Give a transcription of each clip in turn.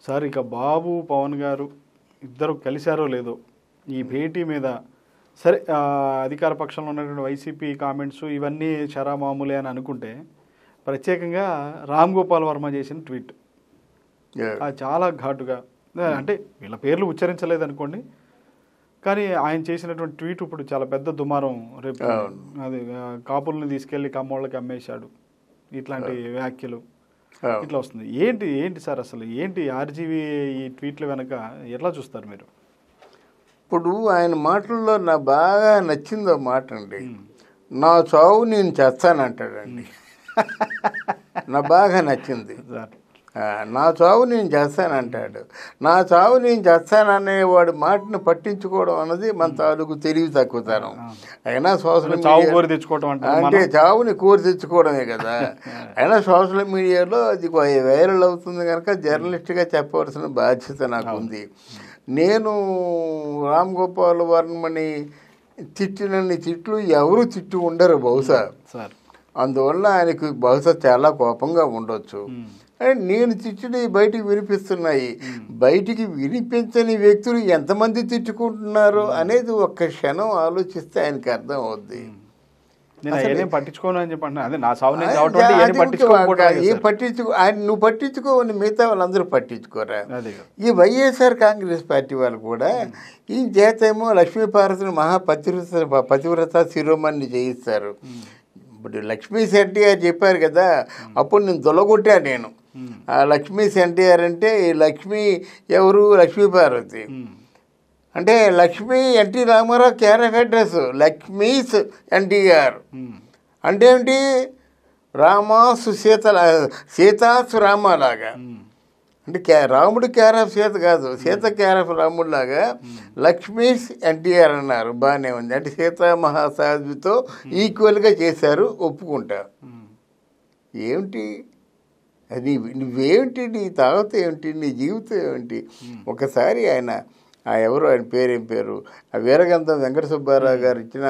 Sir ఇక బాబు పవన్ గారు ఇద్దరు కలిశారో లేదో ఈ భేటీ మీద సరే అధికార పక్షంలో ఉన్నటువంటి వైసీపీ కామెంట్స్ ఇవన్నీ చరా మామూలే అని అనుకుంటే ప్రత్యేకంగా రామ్ గోపాల్ వర్మ చేసిన ట్వీట్ చాలా ఘాటుగా అంటే వీళ్ళ పేర్లు ఉచ్చరించలేదు అనుకోండి కానీ ఆయన చేసినటువంటి ట్వీట్ ఇప్పుడు చాలా పెద్ద దుమారం రేపు అది కాపుల్ని తీసుకెళ్లి కమ్మోళ్ళకి అమ్మేశాడు ఇట్లాంటి వ్యాఖ్యలు ఇట్లా వస్తుంది ఏంటి ఏంటి సార్ అసలు ఏంటి ఆర్జీవీ ఈ ట్వీట్ల వెనక ఎట్లా చూస్తారు మీరు? ఇప్పుడు ఆయన మాటల్లో నా బాగా నచ్చిందో మాట అండి, నా చావు నేను చేస్తానంటాడండి. నా బాగా నచ్చింది, నా చావు నేను చేస్తానంటాడు. నా చావు నేను చేస్తాననేవాడు మాటను పట్టించుకోవడం అన్నది మన తాలూకు తెలివి తక్కువతనం. అయినా సోషల్ మీడియా అంటే చావుని కోరి తెచ్చుకోవడమే కదా. అయినా సోషల్ మీడియాలో అది వైరల్ అవుతుంది కనుక జర్నలిస్ట్గా చెప్పవలసిన బాధ్యత నాకు ఉంది. నేను రామ్ గోపాల్ వర్మని తిట్టినన్ని తిట్లు ఎవరు తిట్టి ఉండరు బహుశా. అందువల్ల ఆయనకు బహుశా చాలా కోపంగా ఉండొచ్చు. నేను తిట్టినవి బయటికి వినిపిస్తున్నాయి. బయటికి వినిపించని వ్యక్తులు ఎంతమంది తిట్టుకుంటున్నారో అనేది ఒక్క క్షణం ఆలోచిస్తే ఆయనకి అర్థం అవుద్ది. నువ్వు పట్టించుకోవని మిగతా వాళ్ళందరూ పట్టించుకోరా. ఈ వైఎస్ఆర్ కాంగ్రెస్ పార్టీ వాళ్ళు కూడా ఈ చేతేమో లక్ష్మీపార్వతిని పతివ్రత శిరోమణి చేయిస్తారు. ఇప్పుడు లక్ష్మీ శెట్టి గారు చెప్పారు కదా, అప్పుడు నేను దొలగొట్టా. నేను ఆ లక్ష్మీ ఎన్టీఆర్ అంటే లక్ష్మీ ఎవరు? లక్ష్మీపార్వతి అంటే Lakshmi NT Rama Rao character address Lakshmi's NTR అంటే ఏంటి? రామాసు సీతాసు రామలాగా అంటే రాముడు క్యార్ ఆఫ్ సీత కాదు, సీత క్యార్ ఆఫ్ రాముడిలాగా లక్ష్మీస్ ఎన్టీఆర్ అన్నారు. బాగానే ఉంది. అంటే సీతా మహాసాధ్వితో ఈక్వల్గా చేశారు, ఒప్పుకుంటా. ఏమిటి అది? నువ్వేమిటి? నీ తాగత ఏమిటి? నీ జీవితం ఏమిటి? ఒకసారి ఆయన ఎవరు ఆయన పేరేం పేరు ఆ వీరగంధం వెంకట సుబ్బారావు గారు ఇచ్చిన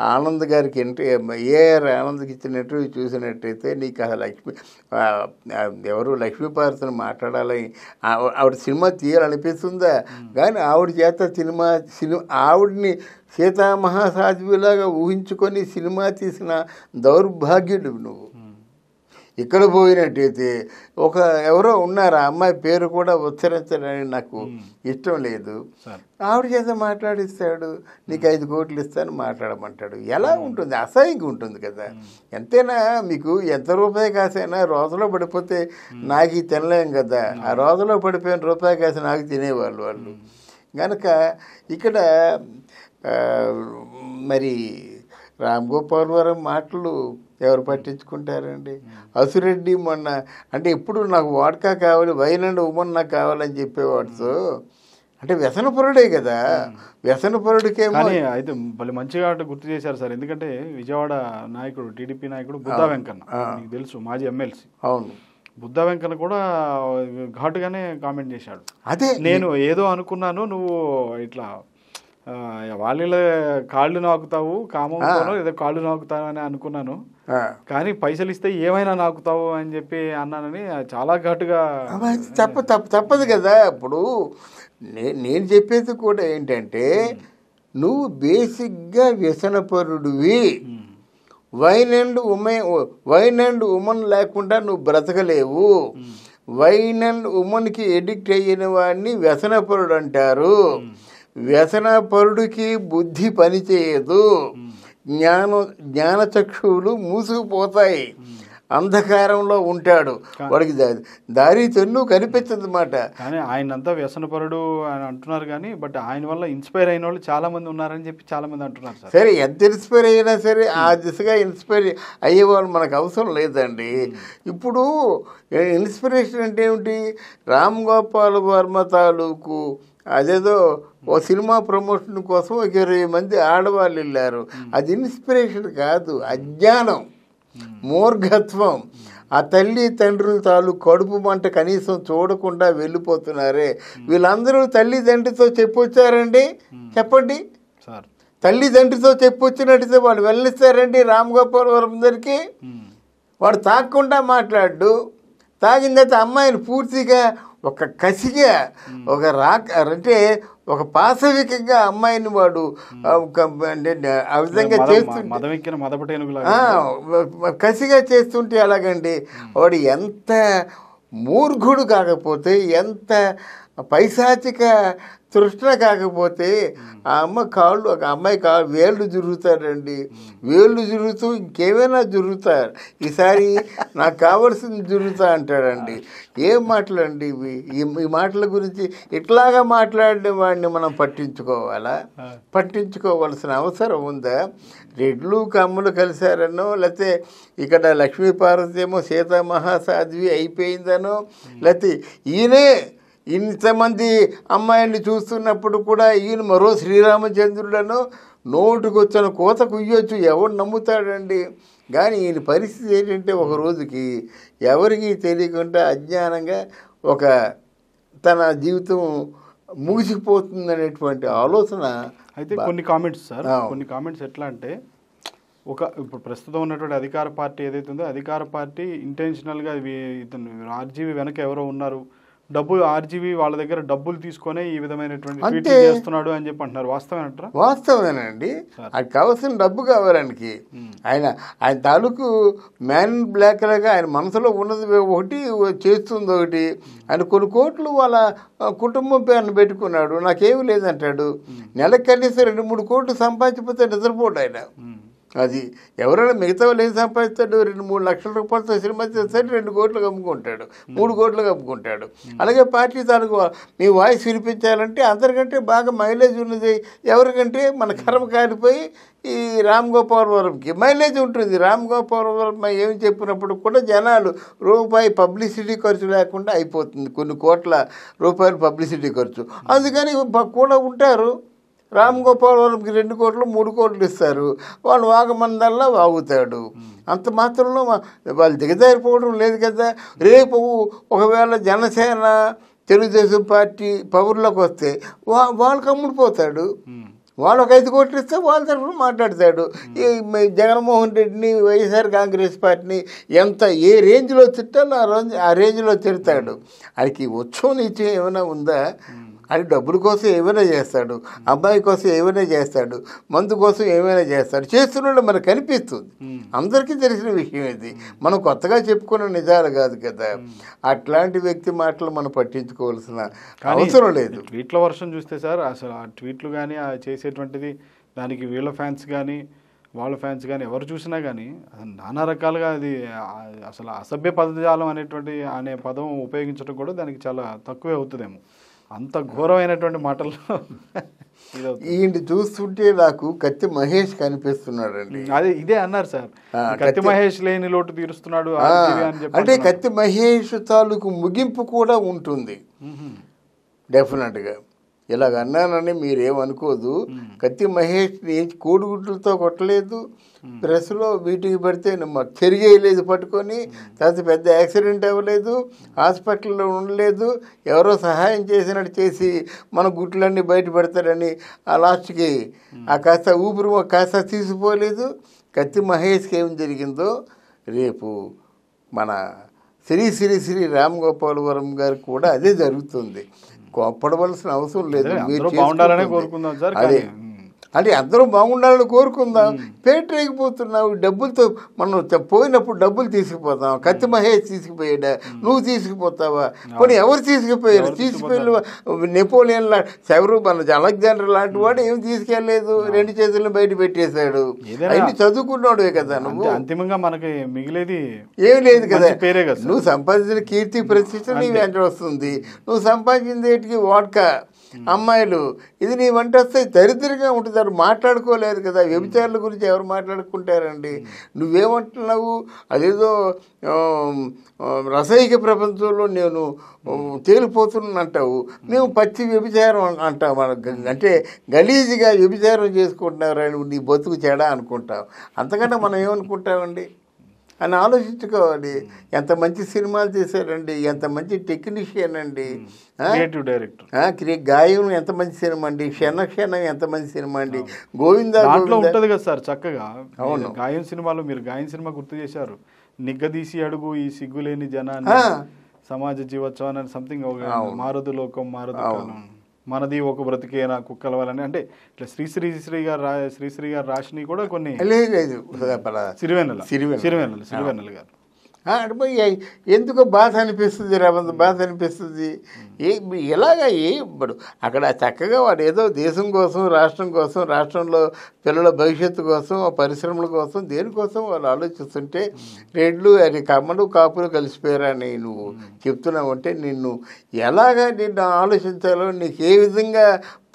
ఆనంద్ గారికి ఏఆర్ ఆనంద్కి ఇచ్చిన ఇంటర్వ్యూ చూసినట్టయితే నీకు అసలు ఎవరు లక్ష్మీపార్వతిని మాట్లాడాలని ఆవిడ సినిమా తీయాలనిపిస్తుందా? కానీ ఆవిడ చేత ఆవిడని సీతామహాసాధ్విలాగా ఊహించుకొని సినిమా తీసిన దౌర్భాగ్యుడు నువ్వు. ఇక్కడ పోయినట్టయితే ఎవరో ఉన్నారు, ఆ అమ్మాయి పేరు కూడా ఉచ్చరించడానికి నాకు ఇష్టం లేదు, ఆవిడ చేత మాట్లాడిస్తాడు, నీకు 5 కోట్లు ఇస్తాను మాట్లాడమంటాడు. ఎలా ఉంటుంది? అసహ్యంగా ఉంటుంది కదా. ఎంతైనా మీకు ఎంత రూపాయి కాసైనా రోజులో పడిపోతే నాకు తినలేం కదా. ఆ రోజులో పడిపోయిన రూపాయి కాసి నాకు తినేవాళ్ళు వాళ్ళు. కనుక ఇక్కడ మరి రామ్ గోపాల్ వర్మ మాటలు ఎవరు పట్టించుకుంటారండి? అసురెడ్డి మొన్న అంటే ఎప్పుడు నాకు వాడ్కా కావాలి, వైన్ అండ్ ఉమన్ నాకు కావాలని చెప్పేవాడుతో అంటే వ్యసనపరుడే కదా. వ్యసనపరుడికేమో అయితే మళ్ళీ మంచిగా గుర్తు చేశారు సార్. ఎందుకంటే విజయవాడ నాయకుడు టీడీపీ నాయకుడు బుద్ధా వెంకన్న, మీకు తెలుసు, మాజీ ఎమ్మెల్సీ. అవును, బుద్ధా వెంకన్న కూడా ఘాటుగానే కామెంట్ చేశాడు. అదే నేను ఏదో అనుకున్నాను, నువ్వు ఇట్లా వాళ్ళ కాళ్ళు నాకుతావు, కామంతో ఏదో కాళ్ళు నాకుతావు అని అనుకున్నాను, కానీ పైసలు ఇస్తే ఏమైనా నాకుతావు అని చెప్పి అన్నానని చాలా ఘాటుగా. తప్పదు కదా. ఇప్పుడు నేను చెప్పేది కూడా ఏంటంటే, నువ్వు బేసిక్గా వ్యసనపరుడివి. వైన్ అండ్ ఉమన్ లేకుండా నువ్వు బ్రతకలేవు. వైన్ అండ్ ఉమన్కి ఎడిక్ట్ అయిన వాడిని వ్యసనపరుడు అంటారు. వ్యసనపరుడికి బుద్ధి పనిచేయదు, జ్ఞానచక్షువులు మూసుకుపోతాయి, అంధకారంలో ఉంటాడు, వాడికి దారి తెన్ను కనిపించదన్నమాట. కానీ ఆయనంతా వ్యసనపరుడు అని అంటున్నారు కానీ బట్ ఆయన వల్ల ఇన్స్పైర్ అయిన వాళ్ళు చాలా మంది ఉన్నారని చెప్పి చాలా మంది అంటున్నారు సార్. సరే, ఎంత ఇన్స్పైర్ అయినా సరే ఆ దిశగా ఇన్స్పైర్ అయ్యేవాళ్ళు మనకు అవసరం లేదండి. ఇప్పుడు ఇన్స్పిరేషన్ అంటే ఏమిటి? రామ్ గోపాల్ వర్మ తాలూకు అదేదో ఓ సినిమా ప్రమోషన్ కోసం 20 మంది ఆడవాళ్ళు వెళ్ళారు. అది ఇన్స్పిరేషన్ కాదు, అజ్ఞానం, మూర్ఘత్వం. ఆ తల్లి తండ్రుల తాలూకు కడుపు మంట కనీసం చూడకుండా వెళ్ళిపోతున్నారే. వీళ్ళందరూ తల్లిదండ్రితో చెప్పొచ్చారండి? చెప్పండి. తల్లిదండ్రితో చెప్పొచ్చినట్టయితే వాళ్ళు వెళ్ళిస్తారండి రామ్ గోపాల్ వర్మ దగ్గరికి? వాడు తాగకుండా మాట్లాడు, తాగిన తర్వాత అమ్మాయిని పూర్తిగా ఒక కసిగా ఒక అంటే ఒక పాశవికంగా అమ్మాయిని వాడు ఆ విధంగా కసిగా చేస్తుంటే ఎలాగండి? వాడు ఎంత మూర్ఖుడు కాకపోతే, ఎంత పైశాచిక తృష్ణ కాకపోతే ఆ అమ్మాయి వేళ్ళు జరుగుతారండి. వేళ్ళు జరుగుతూ ఇంకేమైనా జరుగుతారు, ఈసారి నాకు కావాల్సింది జరుగుతా అంటాడండి. ఏం మాటలండి ఇవి? ఈ మాటల గురించి ఇట్లాగా మాట్లాడిన వాడిని మనం పట్టించుకోవాల్సిన అవసరం ఉందా? రెడ్లు కమ్ములు కలిశారనో, లేకపోతే ఇక్కడ లక్ష్మీపార్వతి ఏమో సీతామహాసాధ్వి అయిపోయిందనో, లేకపోతే ఈయనే ఇంతమంది అమ్మాయిని చూస్తున్నప్పుడు కూడా ఈయన మరో శ్రీరామచంద్రుడనో నోటుకొచ్చిన కోత కుయ్యొచ్చు, ఎవడు నమ్ముతాడండి? కానీ ఈయన పరిస్థితి ఏంటంటే ఒక రోజుకి ఎవరికి తెలియకుండా అజ్ఞానంగా తన జీవితం ముగిసిపోతుందనేటువంటి ఆలోచన. అయితే కొన్ని కామెంట్స్ ఎట్లా అంటే, ఇప్పుడు ప్రస్తుతం ఉన్నటువంటి అధికార పార్టీ ఏదైతే ఉందో అధికార పార్టీ ఇంటెన్షనల్గా ఆర్జీవీ వెనక ఎవరో ఉన్నారు, ఆర్జీవీ వాళ్ళ దగ్గర డబ్బులు తీసుకొని ఈ విధమైనటువంటి ట్వీట్లు చేస్తున్నాడు అని చెప్పి అంటున్నారు. వాస్తవేనంటారా? వాస్తవేనండి. అది కావాల్సిన డబ్బు కావాలనికి ఆయన తాలూకు మ్యాన్ బ్లాక్ లాగా ఆయన మనసులో ఉన్నది ఒకటి, చేస్తుంది ఒకటి. ఆయన కొన్ని కోట్లు వాళ్ళ కుటుంబం పేరును పెట్టుకున్నాడు, నాకేమీ లేదంటాడు. నెలకు కనీసం 2-3 కోట్లు సంపాదించిపోతే నిద్రపోడు ఆయన. అది ఎవరైనా మిగతా వాళ్ళు ఏం సంపాదిస్తాడు? 2-3 లక్షల రూపాయలతో సినిమా చేస్తాడు, 2 కోట్లకు అమ్ముకుంటాడు, 3 కోట్లకు అమ్ముకుంటాడు. అలాగే పార్టీ తాలూకు మీ వాయిస్ వినిపించాలంటే అందరికంటే బాగా మైలేజ్ ఉన్నది ఎవరికంటే మన కర్మ కాలిపోయి ఈ రామ్ గోపాల్ వర్మకి మైలేజ్ ఉంటుంది. రామ్ గోపాల్ వర్మ ఏమి చెప్పినప్పుడు కూడా జనాలు రూపాయి పబ్లిసిటీ ఖర్చు లేకుండా అయిపోతుంది, కొన్ని కోట్ల రూపాయలు పబ్లిసిటీ ఖర్చు. అందుకని కూడా ఉంటారు. రామ్ గోపాల్ వర్మకి 2 కోట్లు 3 కోట్లు ఇస్తారు, వాళ్ళు వాగమందల్లా వాగుతాడు. అంత మాత్రంలో వాళ్ళు దిగజారిపోవడం లేదు కదా. రేపు ఒకవేళ జనసేన తెలుగుదేశం పార్టీ పవర్లోకి వస్తే వాళ్ళకి అమ్ముడిపోతాడు. వాళ్ళు ఒక 5 కోట్లు ఇస్తే వాళ్ళ తరఫున మాట్లాడతాడు. ఈ జగన్మోహన్ రెడ్డిని, వైఎస్ఆర్ కాంగ్రెస్ పార్టీని ఏ రేంజ్లో తిట్టాలో ఆ రేంజ్లో తిడతాడు. ఆయనకి ఉత్సవం నిత్యం ఏమైనా ఉందా? అది డబ్బుల కోసం ఏమైనా చేస్తాడు, అబ్బాయి కోసం ఏమైనా చేస్తాడు, మందు కోసం ఏమైనా చేస్తాడు. చేస్తున్నాడు మనకు కనిపిస్తుంది, అందరికీ తెలిసిన విషయం ఇది. మనం కొత్తగా చెప్పుకున్న నిజాలు కాదు కదా. అట్లాంటి వ్యక్తి మాటలు మనం పట్టించుకోవాల్సిన అవసరం లేదు. ట్వీట్ల వర్షం చూస్తే సార్, అసలు ఆ ట్వీట్లు కానీ ఆ చేసేటువంటిది దానికి వీళ్ళ ఫ్యాన్స్ కానీ వాళ్ళ ఫ్యాన్స్ కానీ ఎవరు చూసినా కానీ నానా రకాలుగా అది అసలు అసభ్య పదజాలం అనే పదం ఉపయోగించడం కూడా దానికి చాలా తక్కువే అవుతుందేమో. అంత ఘోరమైనటువంటి మాటల్లో ఈయన చూస్తుంటే నాకు కత్తి మహేష్ కనిపిస్తున్నాడండి. ఇదే అన్నారు సార్, కత్తి మహేష్ లేని లోటు తీరుస్తున్నాడు అంటే కత్తి మహేష్ తాలూకు ముగింపు కూడా ఉంటుంది డెఫినెట్గా. ఇలాగ అన్నానని మీరేమనుకోదు. కత్తి మహేష్ని కోడిగుడ్లతో కొట్టలేదు, ప్రెస్లో వీటికి పడితే చెరిగేయలేదు పట్టుకొని, తర్వాత పెద్ద యాక్సిడెంట్ అవ్వలేదు, హాస్పిటల్లో ఉండలేదు, ఎవరో సహాయం చేసినట్టు చేసి మన గుట్లన్నీ బయట పెడతారని ఆ లాస్ట్కి కాస్త ఊపిరి కాస్త తీసిపోలేదు. కత్తి మహేష్కి ఏం జరిగిందో రేపు మన శ్రీ రామ్ గోపాల్ వర్మ గారికి కూడా అదే జరుగుతుంది. కోప్పడవలసిన అవసరం లేదు. అదే అంటే అందరూ బాగుండాలని కోరుకుందాం. పేటరేగిపోతున్నావు డబ్బులతో. మనం పోయినప్పుడు డబ్బులు తీసుకుపోతాం. కత్తి మహేష్ తీసుకుపోయాడా? నువ్వు తీసుకుపోతావా? కొన్ని ఎవరు తీసుకుపోయారు? తీసుకుపోయిన నెపోలియన్ ఎవరు మన అలెగ్జాండర్ లాంటి వాడు ఏం తీసుకెళ్ళలేదు, 2 చేతులను బయట పెట్టేశాడు. అన్ని చదువుకున్నాడే కదా నువ్వు. అంతిమంగా మనకి మిగిలేది ఏం లేదు కదా. నువ్వు సంపాదించిన కీర్తి ప్రతిష్ట నీ వెంట వస్తుంది. నువ్వు సంపాదించింది ఏంటికి? వాడ్కా, అమ్మాయిలు. ఇది నీ వంట వస్తే దరిద్రంగా ఉంటుంది. మాట్లాడుకోలేదు కదా. వ్యభిచారుల గురించి ఎవరు మాట్లాడుకుంటారండి? నువ్వేమంటున్నావు? అదేదో రసైక ప్రపంచంలో నేను తేలిపోతున్నంటావు. మేము పచ్చి వ్యభిచారం అంటావు. అంటే గలీజ్గా వ్యభిచారం చేసుకుంటున్నారు, నీ బతుకు చెడా అనుకుంటావు. అంతకన్నా మనం ఏమనుకుంటామండి అని ఆలోచించుకోవాలి. ఎంత మంచి సినిమాలు చేశారండి, ఎంత మంచి టెక్నీషియన్ అండి, డైరెక్టర్. గాయం ఎంత మంచి సినిమా అండి, క్షణం ఎంత మంచి సినిమా అండి. గోవిందా ఉంటుంది కదా సార్ చక్కగా. అవును, గాయం సినిమాలో మీరు గాయం సినిమా గుర్తు చేశారు. నిగ్గదీసి అడుగు ఈ సిగ్గులేని జనాన్ని. సమాజ జీవోత్సవం అని సంథింగ్ మారుదు లోకం మారుదు కాలం, మనది ఒక బ్రతికేనా కుక్కల వలని, అంటే ఇట్లా శ్రీశ్రీ గారు రాసినవి కూడా కొన్ని లేదు సిరివెన్నెల గారు ఎందుకో బాధ అనిపిస్తుంది, రవంత బాధ అనిపిస్తుంది. ఎలాగా ఇప్పుడు అక్కడ చక్కగా వాడు ఏదో దేశం కోసం రాష్ట్రంలో పిల్లల భవిష్యత్తు కోసం పరిశ్రమల కోసం దేనికోసం వాళ్ళు ఆలోచిస్తుంటే రెడ్లు అది కమ్మలు కాపులు కలిసిపోయారని నువ్వు చెప్తున్నావు అంటే నిన్ను ఆలోచించాలో నీకు ఏ విధంగా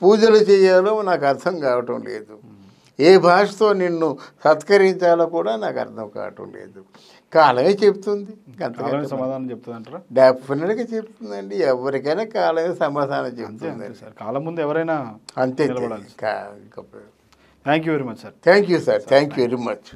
పూజలు చేయాలో నాకు అర్థం కావటం లేదు. ఏ భాషతో నిన్ను సత్కరించాలో కూడా నాకు అర్థం కావటం లేదు. కాలమే చెప్తుంది, సమాధానం చెప్తుంది అంటారా? డెఫినెట్గా చెప్తుందండి. ఎవరికైనా కాలమే సమాధానం చెప్తుంది. కాలం ముందు ఎవరైనా అంతే. Thank you very much sir. Thank you sir, thank you very much.